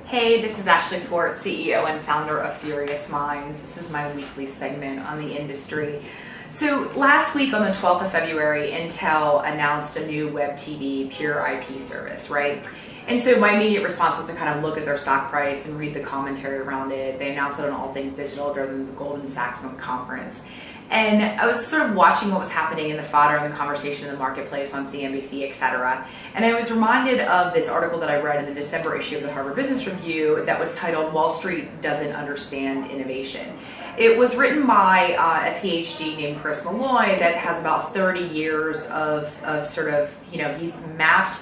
Hey, this is Ashley Swartz, CEO and founder of Furious Minds. This is my weekly segment on the industry. So last week on the 12th of February, Intel announced a new web TV pure IP service, right? And so my immediate response was to kind of look at their stock price and read the commentary around it. They announced it on All Things Digital during the Goldman Sachs conference. And I was sort of watching what was happening in the fodder and the conversation in the marketplace on CNBC, etc. And I was reminded of this article that I read in the December issue of the Harvard Business Review that was titled "Wall Street Doesn't Understand Innovation." It was written by a PhD named Chris Malloy that has about 30 years of he's mapped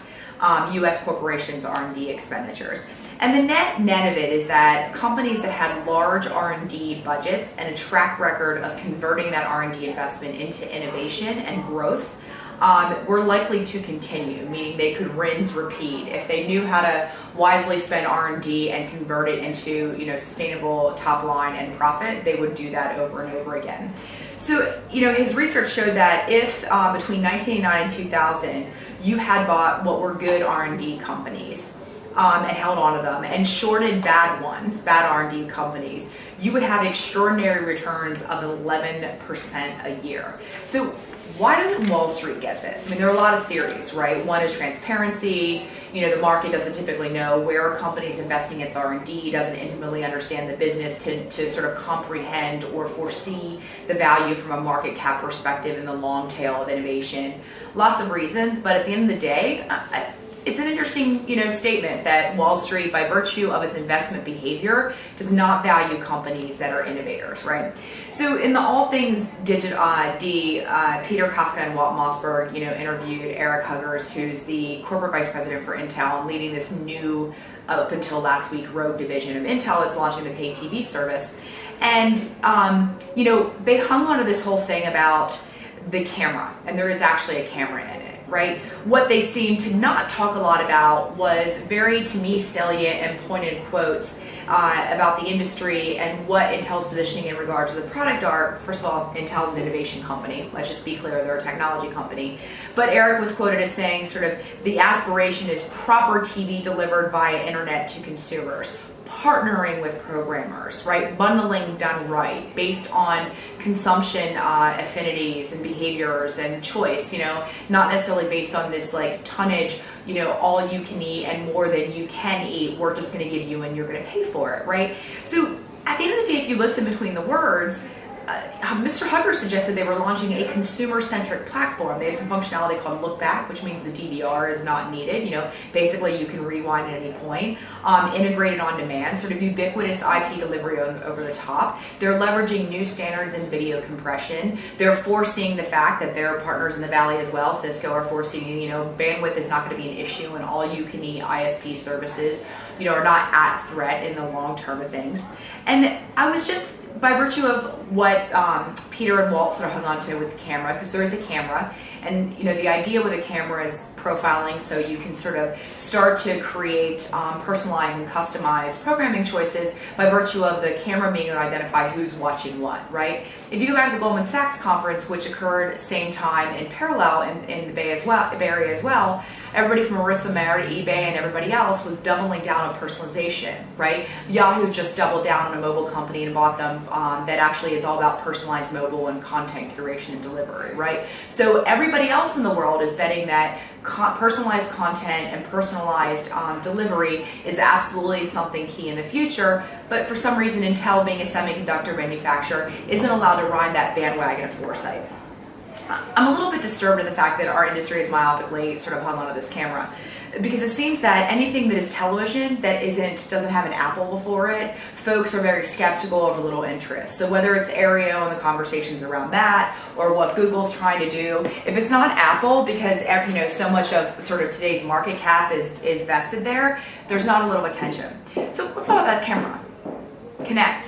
U.S. corporations' R&D expenditures. And the net of it is that companies that had large R&D budgets and a track record of converting that R&D investment into innovation and growth were likely to continue, meaning they could rinse, repeat. If they knew how to wisely spend R&D and convert it into sustainable top line and profit, they would do that over and over again. So, his research showed that if between 1989 and 2000, you had bought what were good R&D companies, and held on to them and shorted bad R&D companies, you would have extraordinary returns of 11% a year. So why doesn't Wall Street get this? I mean, there are a lot of theories, right? One is transparency. The market doesn't typically know where a company's investing its R&D, doesn't intimately understand the business to sort of comprehend or foresee the value from a market cap perspective in the long tail of innovation. Lots of reasons, but at the end of the day, it's an interesting, statement that Wall Street, by virtue of its investment behavior, does not value companies that are innovators, right? So in the All Things Digital, Peter Kafka and Walt Mossberg, interviewed Eric Huggers, who's the corporate vice president for Intel and leading this new, up until last week, rogue division of Intel. It's launching the pay TV service. And, they hung onto this whole thing about the camera, and there is actually a camera in it. Right? What they seemed to not talk a lot about was very, to me, salient and pointed quotes about the industry and what Intel's positioning in regard to the product are. First of all, Intel's an innovation company. Let's just be clear, they're a technology company. But Eric was quoted as saying sort of the aspiration is proper TV delivered via internet to consumers, partnering with programmers, right? Bundling done right, based on consumption affinities and behaviors and choice, not necessarily based on this like tonnage, all you can eat and more than you can eat, we're just gonna give you and you're gonna pay for it, right? So at the end of the day, if you listen between the words, Mr. Huggers suggested they were launching a consumer-centric platform. They have some functionality called Look Back, which means the DVR is not needed. Basically you can rewind at any point. Integrated on demand, sort of ubiquitous IP delivery over the top. They're leveraging new standards in video compression. They're foreseeing the fact that their partners in the Valley as well, Cisco, are foreseeing, bandwidth is not going to be an issue, and all-you-can-eat ISP services, are not at threat in the long term of things. And I was just, by virtue of what Peter and Walt sort of hung on to with the camera, because there is a camera, and the idea with a camera is profiling, so you can sort of start to create personalized and customized programming choices by virtue of the camera being able to identify who's watching what, right? If you go back to the Goldman Sachs conference, which occurred same time in parallel in the Bay Area as well, everybody from Marissa Mayer to eBay and everybody else was doubling down on personalization, right? Yahoo just doubled down on a mobile company and bought them that actually is all about personalized mobile and content curation and delivery, right? So everybody else in the world is betting that personalized content and personalized delivery is absolutely something key in the future, but for some reason Intel, being a semiconductor manufacturer, isn't allowed to ride that bandwagon of foresight. I'm a little bit disturbed at the fact that our industry is myopically sort of hung onto this camera, because it seems that anything that is television that doesn't have an Apple before it, folks are very skeptical of little interest. So whether it's Aereo and the conversations around that, or what Google's trying to do, if it's not Apple, because so much of sort of today's market cap is vested there, there's not a little attention. So let's talk about that camera. Kinect.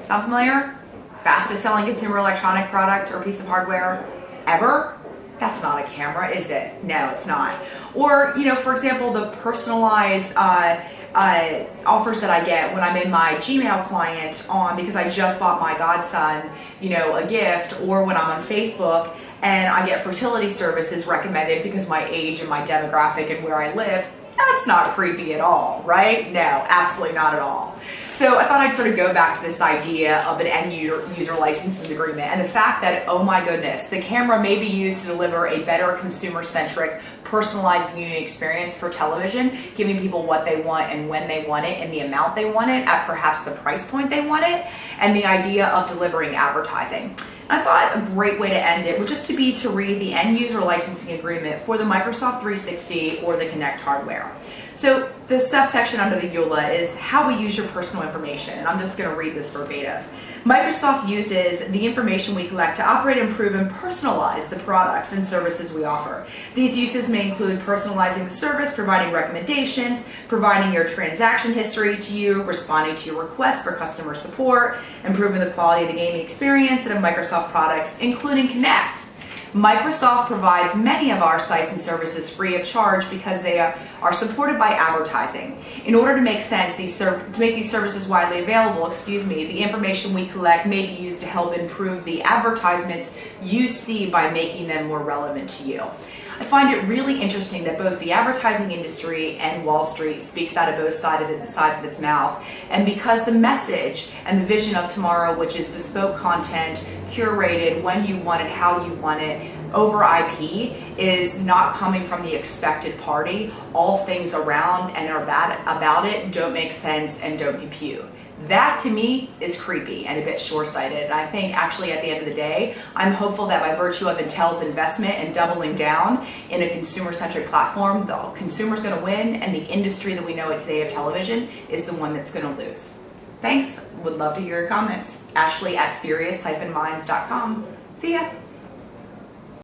Sound familiar? Fastest selling consumer electronic product or piece of hardware ever? That's not a camera, is it? No, it's not. Or, for example, the personalized offers that I get when I'm in my Gmail client because I just bought my godson, a gift, or when I'm on Facebook and I get fertility services recommended because my age and my demographic and where I live. That's not creepy at all, right? No, absolutely not at all. So I thought I'd sort of go back to this idea of an end user licenses agreement and the fact that, oh my goodness, the camera may be used to deliver a better consumer-centric, personalized viewing experience for television, giving people what they want and when they want it and the amount they want it at perhaps the price point they want it, and the idea of delivering advertising. I thought a great way to end it would just to read the end user licensing agreement for the Microsoft 360 or the Kinect hardware. So the subsection under the EULA is how we use your personal information, and I'm just going to read this verbatim. Microsoft uses the information we collect to operate, improve, and personalize the products and services we offer. These uses may include personalizing the service, providing recommendations, providing your transaction history to you, responding to your requests for customer support, improving the quality of the gaming experience and of Microsoft products, including Kinect. Microsoft provides many of our sites and services free of charge because they are supported by advertising. In order to make sense, to make these services widely available, the information we collect may be used to help improve the advertisements you see by making them more relevant to you. I find it really interesting that both the advertising industry and Wall Street speaks out of both sides of its mouth. And because the message and the vision of tomorrow, which is bespoke content, curated when you want it, how you want it, over IP, is not coming from the expected party, all things around and are bad about it don't make sense and don't compute. That to me is creepy and a bit short-sighted. And I think actually at the end of the day, I'm hopeful that by virtue of Intel's investment and doubling down in a consumer-centric platform, the consumer's gonna win and the industry that we know it today of television is the one that's gonna lose. Thanks, would love to hear your comments. Ashley at furious-minds.com. See ya.